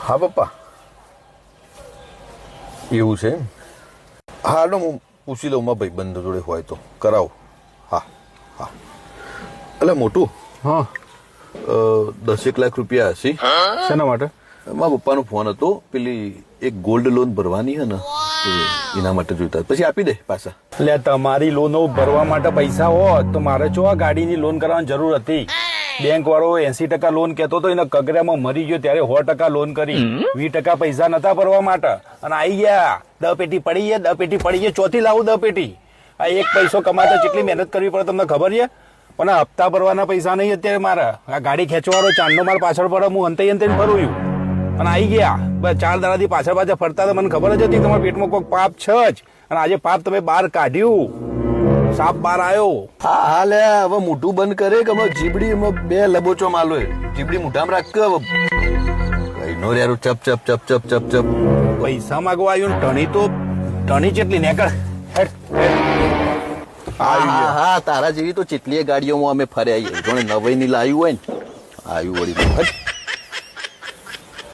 હા પપ્પા એવું છે એમ? હા નો હું પૂછી લઉં મારા ભાઈબંધ જોડે હોય તો કરાવું. હા હા એટલે મોટું હા 10 લાખ રૂપિયા હશે. શેના માટે? મારા પપ્પાનો ફોન હતો, પેલી એક ગોલ્ડ લોન ભરવાની હે ને તો એના માટે જોઈતા, પછી આપી દે પાછા. એટલે તમારી લોનો ભરવા માટે પૈસા હોત તો મારે જો આ ગાડીની લોન કરવાની જરૂર હતી. બેંક વાળો 80% લોન કહેતો હતો, એના કગરામાં મરી ગયો ત્યારે 100% લોન કરી. 20% પૈસા નતા ભરવા માટે અને આવી ગયા 10 પેટી પડી ગયા, 10 પેટી પડી ગયા. ચોથી લાવું 10 પેટી? આ એક પૈસો કમાતા કેટલી મહેનત કરવી પડે તમને ખબર છે? પણ હપ્તા ભરવાના પૈસા નહીં અત્યારે મારા. આ ગાડી ખેંચવાનો ચાંદનો માલ પાછળ પડે, હું અંતે અંતે ભરું અને આવી ગયા. બસ 4 દાડાથી પાછળ ફરતા હતા. મને ખબર જ હતી તમારા પેટમાં કોઈક પાપ છે જ, અને આજે પાપ તમે બહાર કાઢ્યું. સાપ બહાર આવ્યો. હા હા લે હવે મોઢું બંધ કરે કે હવે જીબડી એમાં 2 લબોચો માલો જીબડી મોઢામાં રાખ કે હવે કઈ નો યાર ચપ ચપ ચપ ચપ ચપ ચપ પૈસા માંગવા આવ્યું ને ટણી ચેટલી નેકળ. હા હા તારા જેવી તો ચેટલી ગાડીઓમાં અમે ફર્યા જોણે નવાઈ ની લાવ્યું હોય ને આવ્યું વળી.